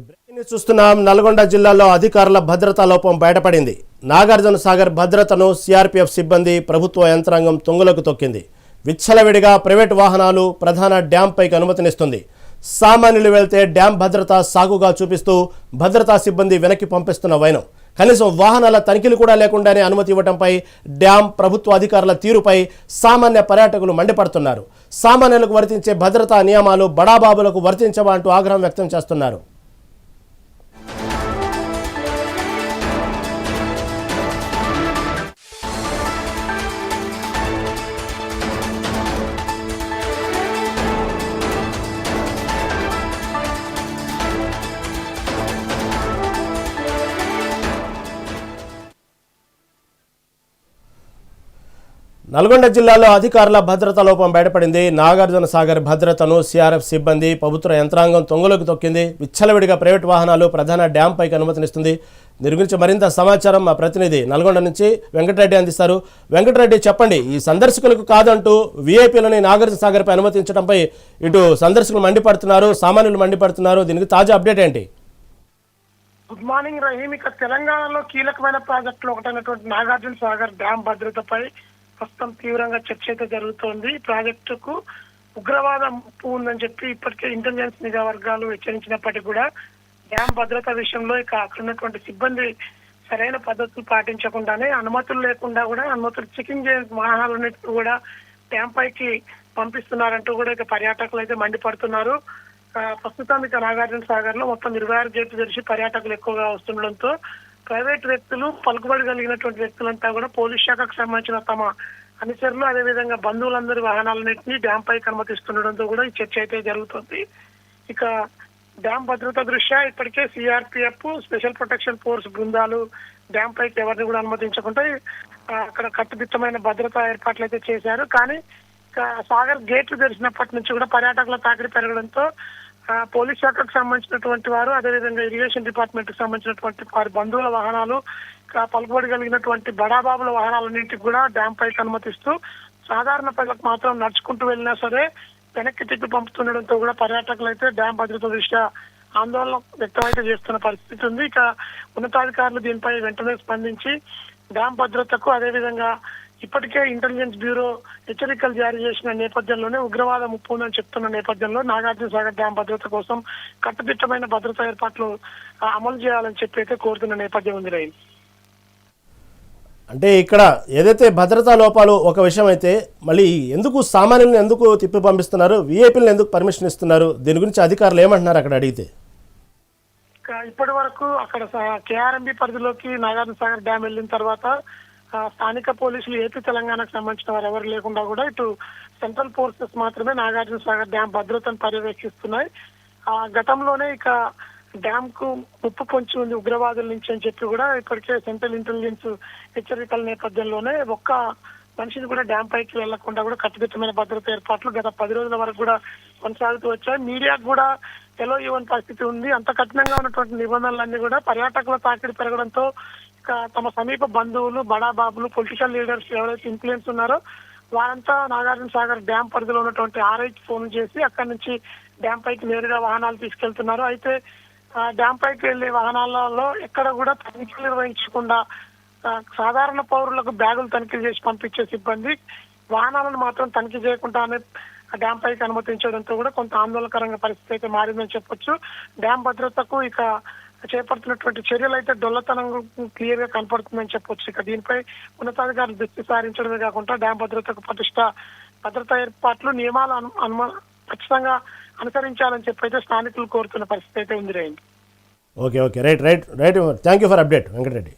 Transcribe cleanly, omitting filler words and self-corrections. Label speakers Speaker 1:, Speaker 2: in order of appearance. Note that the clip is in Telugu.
Speaker 1: బ్రేకింగ్ న్యూస్ చూస్తున్నాం. నల్గొండ జిల్లాలో అధికారుల భద్రతా లోపం బయటపడింది. నాగార్జున సాగర్ భద్రతను సిఆర్పీఎఫ్ సిబ్బంది ప్రభుత్వ యంత్రాంగం తుంగలోకి తొక్కింది. విచ్చలవిడిగా ప్రైవేటు వాహనాలు ప్రధాన డ్యాం పైకి అనుమతినిస్తుంది. సామాన్యులు వెళ్తే డ్యాం భద్రత సాగుగా చూపిస్తూ భద్రతా సిబ్బంది వెనక్కి పంపిస్తున్న వైనం. కనీసం వాహనాల తనిఖీలు కూడా లేకుండానే అనుమతి ఇవ్వడంపై డ్యాం ప్రభుత్వ అధికారుల తీరుపై సామాన్య పర్యాటకులు మండిపడుతున్నారు. సామాన్యులకు వర్తించే భద్రతా నియమాలు బడాబాబులకు వర్తించవా అంటూ ఆగ్రహం వ్యక్తం చేస్తున్నారు. నల్గొండ జిల్లాలో అధికారుల భద్రతా లోపం బయటపడింది. నాగార్జున సాగర్ భద్రతను సిఆర్ఎఫ్ సిబ్బంది ప్రభుత్వ యంత్రాంగం తొంగలోకి తొక్కింది. విచ్చలవిడిగా ప్రైవేట్ వాహనాలు ప్రధాన డ్యాం పైకి అనుమతినిస్తుంది. దీని గురించి మరింత సమాచారం మా ప్రతినిధి నల్గొండ నుంచి వెంకటరెడ్డి అందిస్తారు. వెంకటరెడ్డి, చెప్పండి, ఈ సందర్శకులకు కాదంటూ వీఐపీలని నాగార్జున సాగర్ పై అనుమతించడంపై ఇటు సందర్శకులు మండిపడుతున్నారు, సామాన్యులు మండిపడుతున్నారు. దీనికి తాజా అప్డేట్ ఏంటి?
Speaker 2: Good morning Rahim. ఇక తెలంగాణలో కీలకమైన ప్రాజెక్టులు ఒకటైనటువంటి నాగార్జున సాగర్ డ్యాం భద్రతపై ప్రస్తుతం తీవ్రంగా చర్చ అయితే జరుగుతోంది. ఈ ప్రాజెక్టుకు ఉగ్రవాదం ముప్పు ఉందని చెప్పి ఇప్పటికే ఇంటెలిజెన్స్ నిఘా వర్గాలు హెచ్చరించినప్పటికీ కూడా డ్యాం భద్రత విషయంలో ఇక అక్కడ ఉన్నటువంటి సిబ్బంది సరైన పద్ధతులు పాటించకుండానే అనుమతులు లేకుండా కూడా అనుమతులు చెకింగ్ చేసిన వాహనాలన్నిటికీ కూడా డ్యాం పైకి పంపిస్తున్నారంటూ కూడా ఇక పర్యాటకులు అయితే మండిపడుతున్నారు. ప్రస్తుతం ఇక నాగార్జున సాగర్ లో మొత్తం 26 గేట్లు తెరిచి పర్యాటకులు ఎక్కువగా వస్తుండడంతో ప్రైవేట్ వ్యక్తులు, పలుకుబడి కలిగినటువంటి వ్యక్తులంతా కూడా పోలీస్ శాఖకు సంబంధించిన తమ అనుచరులు, అదేవిధంగా బంధువులందరి వాహనాలన్నింటినీ డ్యాం పైకి అనుమతిస్తుండడంతో కూడా ఈ చర్చ అయితే జరుగుతుంది. ఇక డ్యాం భద్రత దృష్ట్యా ఇప్పటికే సిఆర్పీఎఫ్, స్పెషల్ ప్రొటెక్షన్ ఫోర్స్ బృందాలు డ్యాం పైకి ఎవరిని కూడా అనుమతించకుండా అక్కడ కట్టుదిట్టమైన భద్రతా ఏర్పాట్లు అయితే చేశారు. కానీ సాగర్ గేట్లు తెరిచినప్పటి నుంచి కూడా పర్యాటకుల తాకిడి పెరగడంతో పోలీస్ శాఖకు సంబంధించినటువంటి వారు, అదేవిధంగా ఇరిగేషన్ డిపార్ట్మెంట్ కి సంబంధించినటువంటి వారి బంధువుల వాహనాలు, పలుకుబడి కలిగినటువంటి బడాబాబుల వాహనాలన్నింటికి కూడా డ్యాం పైకి అనుమతిస్తూ సాధారణ ప్రజలకు మాత్రం నడుచుకుంటూ వెళ్ళినా సరే వెనక్కి తిప్పి పంపుతుండడంతో కూడా పర్యాటకులు అయితే డ్యాం భద్రత దృష్ట్యా ఆందోళన వ్యక్తం అయితే చేస్తున్న పరిస్థితి ఉంది. ఇక ఉన్నతాధికారులు దీనిపై వెంటనే స్పందించి డ్యాం భద్రతకు, అదేవిధంగా ఇప్పటికే ఇంటెలిజెన్స్ బ్యూరో హెచ్చరికలు జారీ చేసిన నేపథ్యంలోనే ఉగ్రవాద ముప్పు ఉందని చెప్తున్న నేపథ్యంలో నాగార్జున సాగర్ డ్యాం భద్రత కోసం కట్టుదిట్టమైన భద్రతా ఏర్పాట్లు అమలు చేయాలని చెప్పి అయితే కోరుతున్న నేపథ్యం ఉంది. రైలు
Speaker 1: అంటే ఇక్కడ ఏదైతే భద్రతా లోపాలు ఒక విషయం అయితే, మళ్ళీ ఎందుకు సామాన్యులను ఎందుకు తిప్పి పంపిస్తున్నారు, వీఐపీలను ఎందుకు పర్మిషన్ ఇస్తున్నారు, దీని గురించి అధికారులు ఏమంటున్నారు అక్కడ అడిగితే?
Speaker 2: ఇప్పటి వరకు అక్కడ కేఆర్ఎంబి పరిధిలోకి నాగార్జున సాగర్ డ్యాం వెళ్ళిన తర్వాత స్థానిక పోలీసులు, ఏపీ తెలంగాణకు సంబంధించిన వారు ఎవరు లేకుండా కూడా ఇటు సెంట్రల్ ఫోర్సెస్ మాత్రమే నాగార్జున సాగర్ డ్యాం భద్రతను పర్యవేక్షిస్తున్నాయి. గతంలోనే ఇక డ్యామ్ కు ముప్పు పొంచి ఉంది ఉగ్రవాదుల నుంచి అని చెప్పి కూడా ఇప్పటికే సెంట్రల్ ఇంటెలిజెన్స్ హెచ్చరికల నేపథ్యంలోనే ఒక్క మనిషిని కూడా డ్యాం పైకి వెళ్లకుండా కూడా కట్టుదిట్టమైన భద్రత ఏర్పాట్లు గత 10 రోజుల వరకు కూడా కొనసాగుతూ వచ్చాయి. మీడియాకు కూడా ఎలో ఇవ్వని పరిస్థితి ఉంది. అంత కఠినంగా ఉన్నటువంటి నిబంధనలన్నీ కూడా పర్యాటకుల తాకిడి పెరగడంతో ఇక తమ సమీప బంధువులు, బడాబాబులు, పొలిటికల్ లీడర్స్ ఎవరైతే ఇన్ఫ్లుయెన్స్ ఉన్నారో వారంతా నాగార్జున సాగర్ డ్యాం పరిధిలో ఉన్నటువంటి ఆర్ఐకి ఫోన్ చేసి అక్కడి నుంచి డ్యాం పైకి నేరుగా వాహనాలు తీసుకెళ్తున్నారు. అయితే డ్యాం పైకి వెళ్లే వాహనాలలో ఎక్కడ కూడా తనిఖీలు నిర్వహించకుండా సాధారణ పౌరులకు బ్యాగులు తనిఖీలు చేసి పంపించే సిబ్బంది వాహనాలను మాత్రం తనిఖీ చేయకుండానే డ్యాం పైకి అనుమతించడంతో కూడా కొంత ఆందోళనకరంగా పరిస్థితి అయితే మారిందని చెప్పొచ్చు. డ్యాం భద్రతకు ఇక చేపడుతున్నటువంటి చర్యలు అయితే డొల్లతనం క్లియర్ గా కనపడుతుందని చెప్పొచ్చు. ఇక దీనిపై ఉన్నతాధికారులు దృష్టి సారించడమే కాకుండా డ్యాం భద్రతకు పటిష్ట భద్రతా ఏర్పాట్లు, నియమాలు ఖచ్చితంగా అనుసరించాలని చెప్పి అయితే స్థానికులు కోరుతున్న పరిస్థితి అయితే ఉంది.
Speaker 1: Okay, right. Thank you for update Venkatareddy.